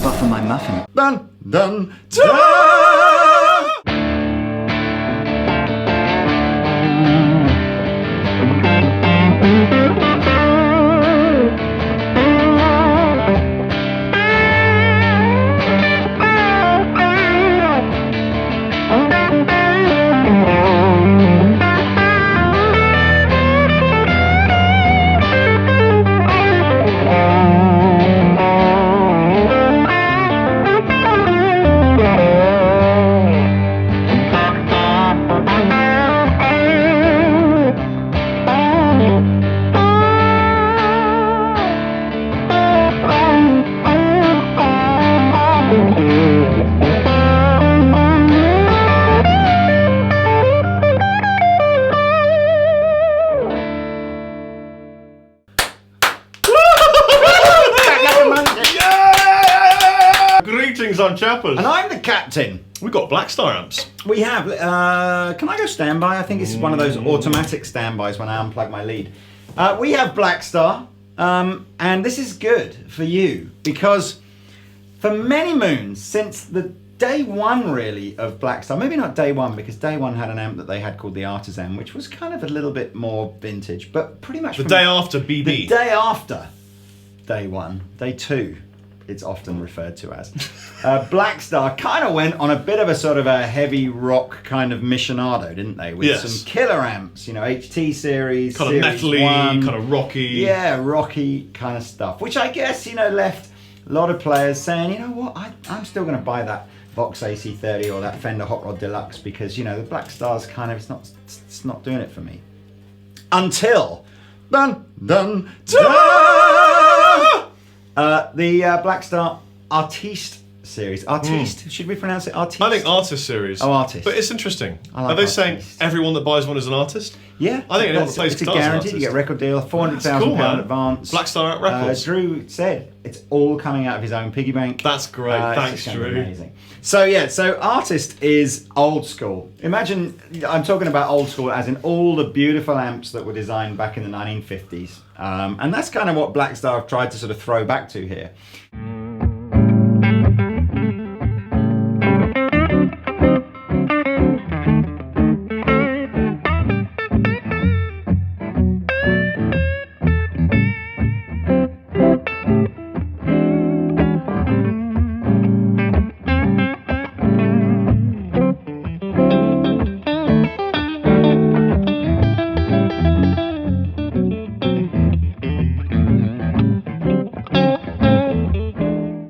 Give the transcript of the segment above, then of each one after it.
But for my muffin. Dun, dun, dun! On Chappers. And I'm the captain. We've got Blackstar amps. We have, can I go standby? I think this is one of those automatic standbys when I unplug my lead. We have Blackstar, and this is good for you because for many moons, since the day one really of Blackstar, maybe not day one because day one had an amp that they had called the Artisan, which was kind of a little bit more vintage, but pretty much the day after BB. The day after day one, day two, it's often referred to as. Blackstar kind of went on a bit of a sort of a heavy rock kind of missionado, didn't they? With some killer amps, you know, HT series, kind of metally, kind of rocky. Yeah, rocky kind of stuff, which I guess, you know, left a lot of players saying, you know what, I'm still going to buy that Vox AC30 or that Fender Hot Rod Deluxe because, you know, the Blackstar's kind of, it's not doing it for me. Until, dun, dun, dun! The Blackstar Artiste series. Artiste? Should we pronounce it Artiste? I think Artist series. Oh, Artist. But it's interesting. Like Are they Artiste. saying everyone that buys one is an artist? Yeah. I think anyone that plays it's guitar a is an guarantee. You artist. get a record deal, £400,000 advance. Blackstar at Records. Drew said it's all coming out of his own piggy bank. That's great. Thanks, it's just gonna be Drew. amazing. So yeah, so Artist is old school. Imagine, I'm talking about old school as in all the beautiful amps that were designed back in the 1950s. And that's kind of what Blackstar have tried to sort of throw back to here.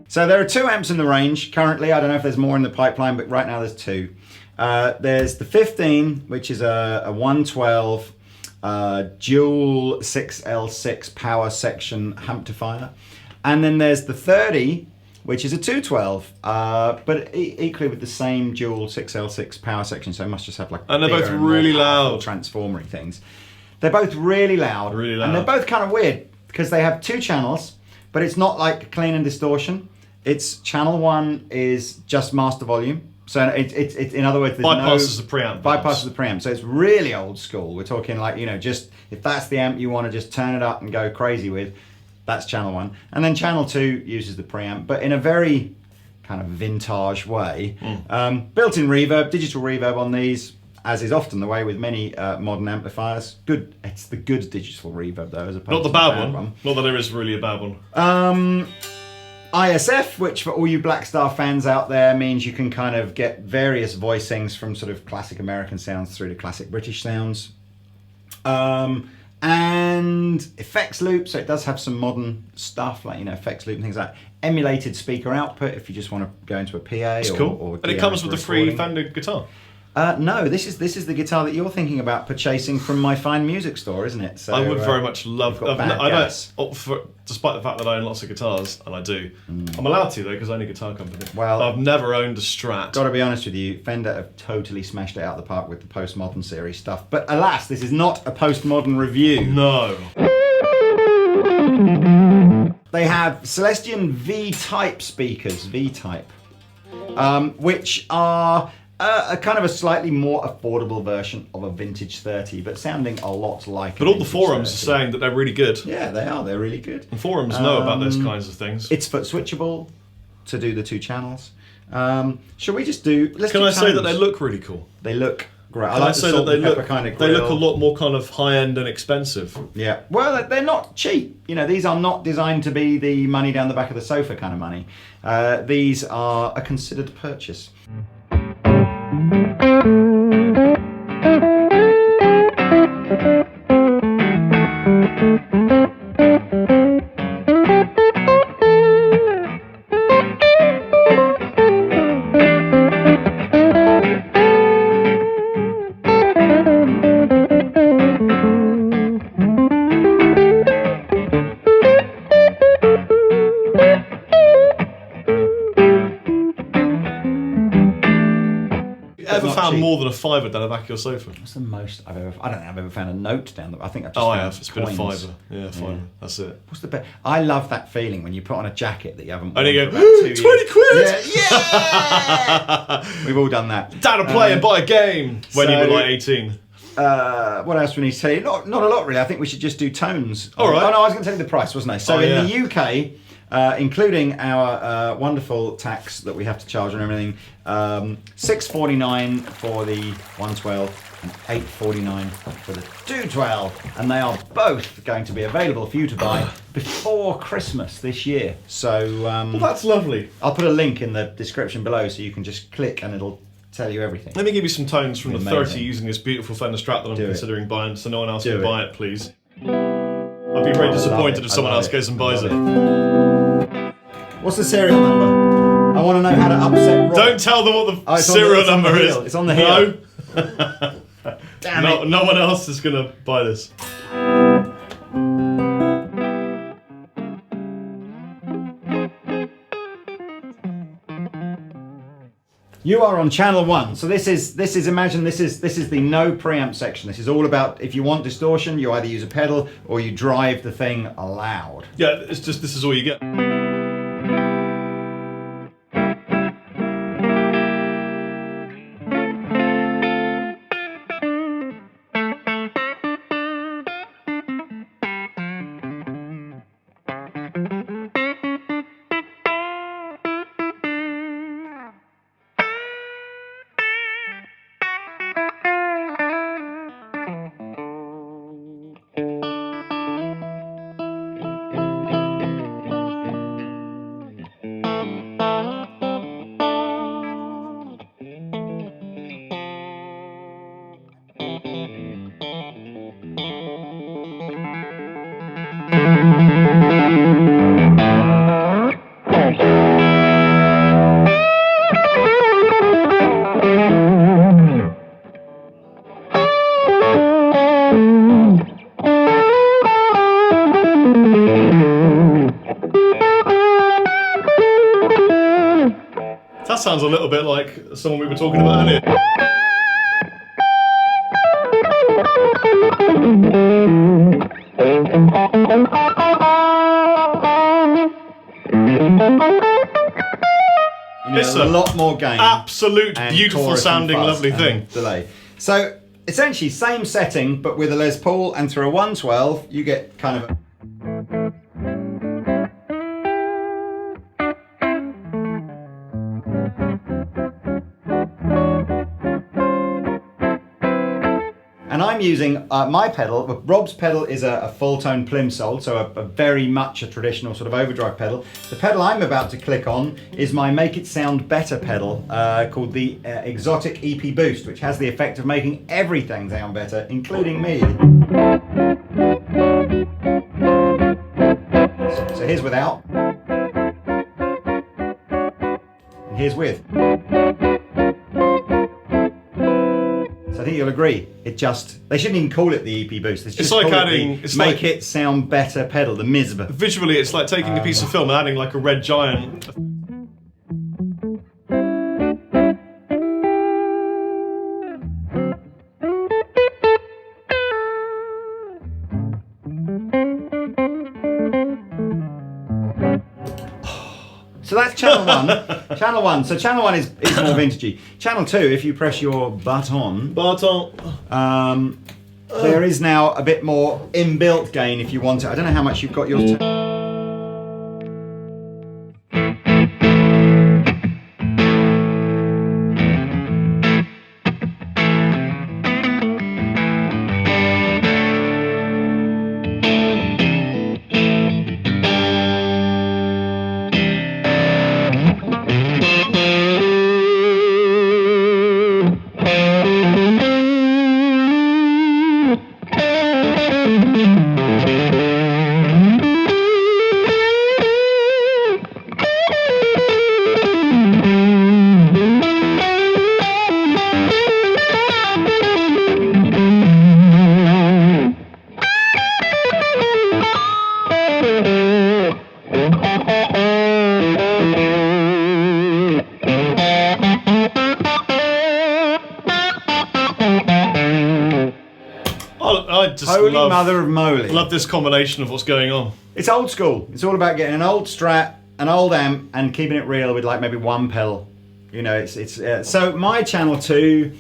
So there are two amps in the range currently. I don't know if there's more in the pipeline, but right now there's two. There's the 15, which is a 112 dual 6L6 power section amplifier. And then there's the 30, which is a 212, but equally with the same dual 6L6 power section. So it must just have like and they're both really loud transformery things. They're both really loud. Really loud. And they're both kind of weird because they have two channels, but it's not like clean and distortion. It's channel one is just master volume. So it's in other words, there's bypasses the preamp. Bypasses the preamp. So it's really old school. We're talking like, you know, just if that's the amp you want to just turn it up and go crazy with, that's channel one. And then channel two uses the preamp, but in a very kind of vintage way. Built-in reverb, digital reverb on these, as is often the way with many modern amplifiers. Good. It's the good digital reverb though, as opposed not the to bad one. Not that there is really a bad one. ISF, which for all you Blackstar fans out there means you can kind of get various voicings from sort of classic American sounds through to classic British sounds. And effects loop, so it does have some modern stuff like, you know, effects loop and things like that. Emulated speaker output if you just want to go into a PA. It's or, cool. Or and it comes with the free Fender guitar. No, this is the guitar that you're thinking about purchasing from my fine music store, isn't it? So I would very much love. BadCat. Despite the fact that I own lots of guitars, and I do, I'm allowed to though because I own a guitar company. Well, I've never owned a Strat. Got to be honest with you, Fender have totally smashed it out of the park with the postmodern series stuff. But alas, this is not a postmodern review. No. They have Celestion V-Type speakers, V-Type, which are A kind of a slightly more affordable version of a vintage 30, but sounding a lot like. But all the forums are saying that they're really good. Yeah, they are. They're really good. And forums know about those kinds of things. It's foot switchable to do the 2 channels. Shall we just do? Can I say that they look really cool? They look great. Can I like say that they look kind of they look a lot more kind of high end and expensive. Yeah. Well, they're not cheap. You know, these are not designed to be the money down the back of the sofa kind of money. These are a considered purchase. More than a £5 down the back of your sofa. What's the most I've ever? I don't think I've ever found a note down the. I think I've just. Oh, found I have. It's been a coins. £5. Yeah, £5. Yeah. That's it. What's the best? I love that feeling when you put on a jacket that you haven't. And you worn go, for about 2 20 years. quid. Yeah. We've all done that. Dad will play and buy a game when you were like 18. What else do we need to tell you? Not a lot really. I think we should just do tones. All right. Oh no, I was going to tell you the price, wasn't I? So in the UK, including our wonderful tax that we have to charge and everything, $6.49 for the 112 and $8.49 for the 212, and they are both going to be available for you to buy before Christmas this year. So Well, that's lovely. I'll put a link in the description below so you can just click and it'll tell you everything. Let me give you some tones from Amazing. the 30 using this beautiful Fender Strat that I'm considering buying, so no one else Do can it. buy it, please. I'd be very disappointed if someone else goes and buys it. What's the serial number? I want to know how to upset Rob. Don't tell them what the it's serial on the number heel. is. It's on the heel. No. Damn it. No one else is going to buy this. You are on channel 1. So this is imagine this is the no preamp section. This is all about if you want distortion, you either use a pedal or you drive the thing loud. Yeah, it's just this is all you get. That sounds a little bit like someone we were talking about earlier. It's a lot more gain. Absolute and beautiful chorus sounding and fuzz lovely and thing. Delay. So essentially same setting but with a Les Paul, and through a 112 you get kind of a and I'm using my pedal. Rob's pedal is a full tone plimsoll, so a very much a traditional sort of overdrive pedal. The pedal I'm about to click on is my Make It Sound Better pedal called the Exotic EP Boost, which has the effect of making everything sound better, including me. So here's without, and here's with. I think you'll agree. It just, they shouldn't even call it the EP Boost. It's like adding, it's Make like, It Sound Better pedal, the MISB. Visually, it's like taking a piece of film and adding like a red giant. So So that's channel 1. Channel 1. So channel 1 is more vintagey. Channel 2, if you press your button, there is now a bit more inbuilt gain if you want it. I don't know how much you've got yours. Holy mother of moly. Love this combination of what's going on. It's old school. It's all about getting an old Strat, an old amp, and keeping it real with like maybe one pedal. You know, it's so my channel 2,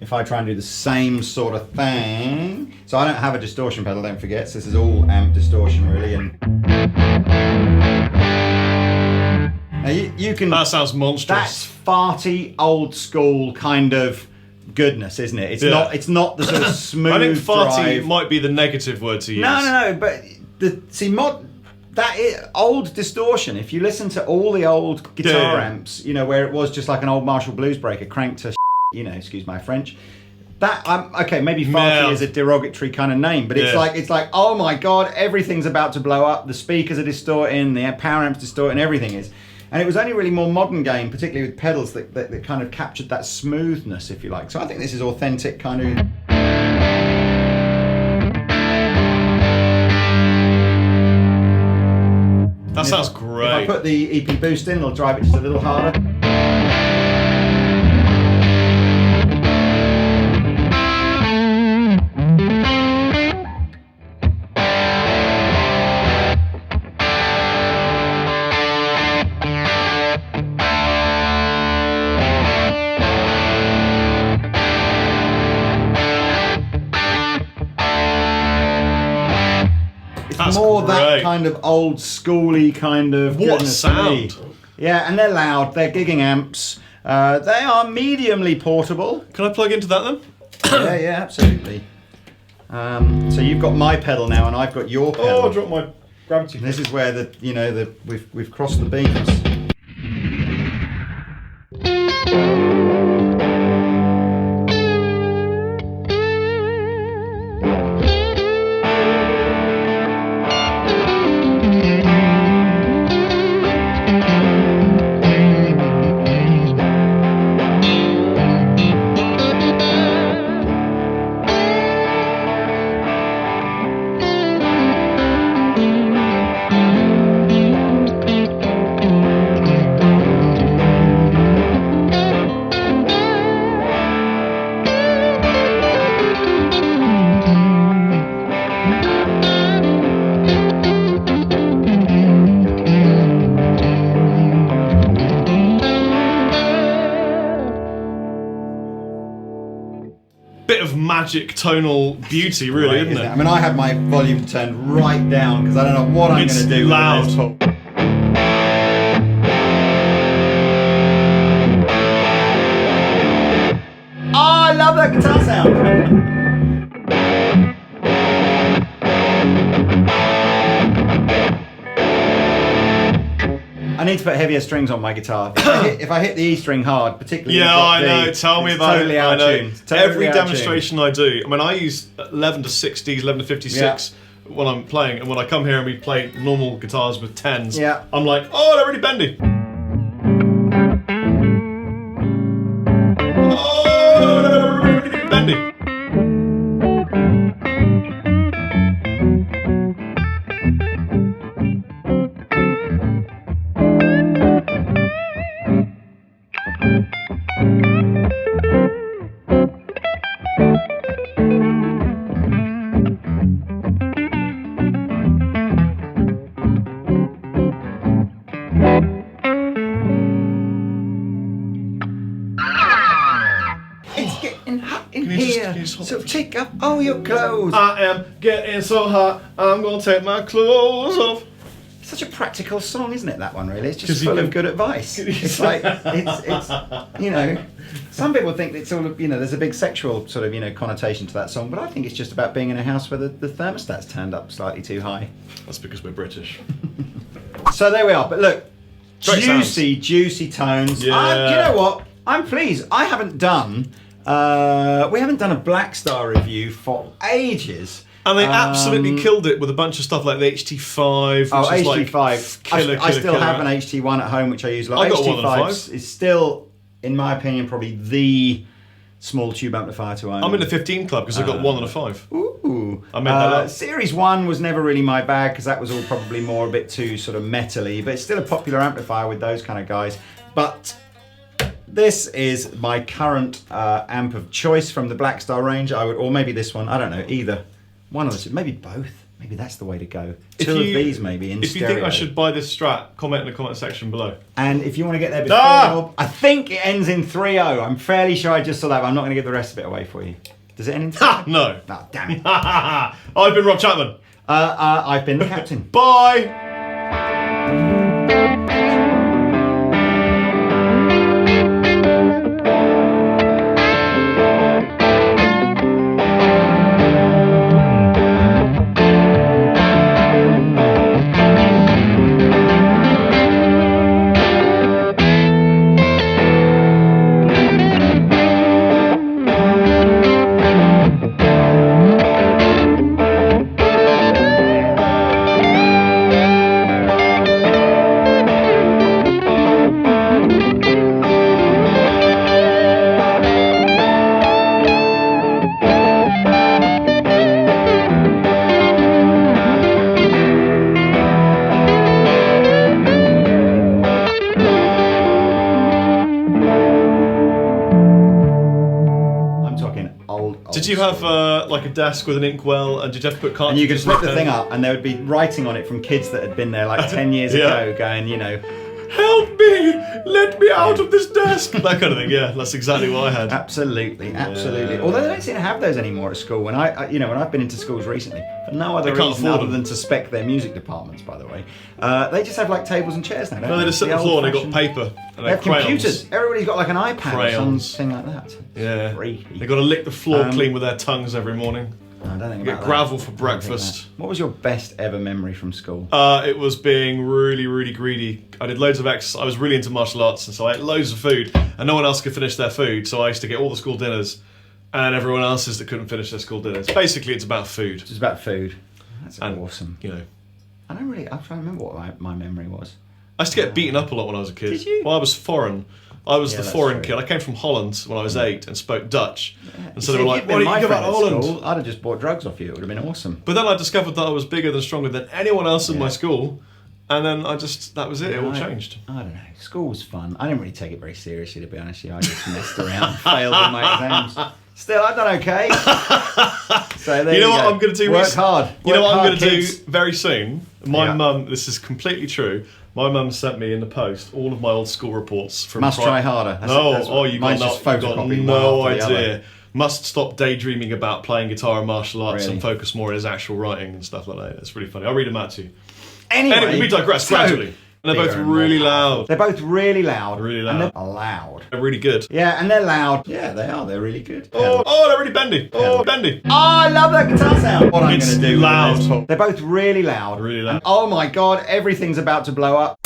if I try and do the same sort of thing, so I don't have a distortion pedal, don't forget, so this is all amp distortion really, and now you can. That sounds monstrous. That's farty, old school kind of goodness, isn't it? It's not the sort of smooth. I think farty drive. might be the negative word to use. No, but that is old distortion. If you listen to all the old guitar amps, you know, where it was just like an old Marshall blues breaker cranked to, you know, excuse my French. That okay, maybe farty is a derogatory kind of name, but it's like oh my god, everything's about to blow up. The speakers are distorting, the power amps distorting, everything is. And it was only really more modern game, particularly with pedals, that kind of captured that smoothness, if you like. So I think this is authentic kind of. That sounds great. If I put the EP boost in, it'll drive it just a little harder. More great. That kind of old schooly kind of what a sound. Yeah, and they're loud. They're gigging amps. They are mediumly portable. Can I plug into that then? yeah, absolutely. So you've got my pedal now, and I've got your pedal. Oh, I dropped my gravity. This is where we've crossed the beams. Magic tonal beauty, really, isn't it? I mean, I had my volume turned right down because I don't know what I'm going to do. Loud. With this. Oh, I love that guitar sound. I need to put heavier strings on my guitar. If I hit the E string hard, particularly. Yeah, I know. Tell me about totally it. Out I know. tune. Totally Every out demonstration tune. I do, I mean, I use 11 to 60s, 11 to 56 when I'm playing, and when I come here and we play normal guitars with 10s, I'm like, oh, they're really bendy. Oh, they're really bendy. getting hot in Can you here. just hold So on? take off all your clothes. I am getting so hot, I'm gonna take my clothes off. Such a practical song, isn't it? That one really. It's 'Cause just you full can- of good advice. It's like it's you know. Some people think it's all of, you know, there's a big sexual sort of, you know, connotation to that song, but I think it's just about being in a house where the thermostat's turned up slightly too high. That's because we're British. So there we are. But look, Great juicy tones. Yeah. You know what? I'm pleased. I haven't done. We haven't done a Blackstar review for ages. And they absolutely killed it with a bunch of stuff like the HT5, which Oh, is HT5. like killer, I still have an app. HT1 at home, which I use a lot. I got one and a HT5 is still, in my opinion, probably the small tube amplifier to own. I'm in the 15 club because I've got 1 and a 5. Ooh. I made that up. Series 1 was never really my bag because that was all probably more a bit too sort of metally, but it's still a popular amplifier with those kind of guys. But this is my current amp of choice from the Blackstar range. I would, or maybe this one, I don't know, either. One of the two, maybe both. Maybe that's the way to go. Two of these maybe in If stereo. you think I should buy this Strat, comment in the comment section below. And if you want to get there before, I think it ends in 3-0. I'm fairly sure I just saw that, but I'm not going to give the rest of it away for you. Does it end in 3-0? Ha! No. Oh, damn it. I've been Rob Chapman. I've been the captain. Bye. Did you have like a desk with an inkwell, and did you have to put cartridges? And you could flip the thing up, and there would be writing on it from kids that had been there like 10 years ago, going, you know, help me, let me out of this desk, that kind of thing. Yeah, that's exactly what I had. Absolutely, absolutely. Although they don't seem to have those anymore at school. When you know, when I've been into schools recently, for no other reason other than to spec their music departments, by the way, they just have like tables and chairs now. Don't No, they just sit on the floor and they've got paper and they have crayons. computers. Everybody's got like an iPad Crayons. or something like that. Yeah, Freaky. they've got to lick the floor clean with their tongues every morning. I don't think Get about gravel that. for I don't think breakfast. that. What was your best ever memory from school? It was being really, really greedy. I did loads of exercise. I was really into martial arts, and so I ate loads of food, and no one else could finish their food. So I used to get all the school dinners, and everyone else's that couldn't finish their school dinners. Basically, it's about food. It's about food. That's And, awesome. You know, I'm trying to remember what my memory was. I used to get beaten up a lot when I was a kid. Did you? Well, I was foreign. I was the that's foreign true. kid. I came from Holland when I was 8 and spoke Dutch. And so See, they were if like, you'd "Why been don't my you go back friend to at Holland?" school, I'd have just bought drugs off you. It would have been awesome. But then I discovered that I was bigger than stronger than anyone else in my school. And then that was it. It all changed. I don't know. School was fun. I didn't really take it very seriously, to be honest with you. I just messed around and failed in my exams. Still, I've done okay. So there You know what go. I'm going to do? Work hard. You know Work what I'm hard, going to do kids. very soon? My Yeah. mum, this is completely true. My mum sent me in the post all of my old school reports from. Must try harder. You got mine's just no photocopied one after the idea. other. Must stop daydreaming about playing guitar and martial arts Really? and focus more on his actual writing and stuff like that. It's really funny. I'll read them out to you. Anyway, we digress so- gradually. And they're both Bigger and more really powerful. loud. They're both really loud. Really And loud. they're loud. They're really good. Yeah, and they're loud. Yeah, they are. They're really good. Oh, they're really bendy. Oh, bendy. Oh, I love that guitar sound. What I'm It's going to do loud. with this, they're both really loud. Really loud. And, oh my god, everything's about to blow up.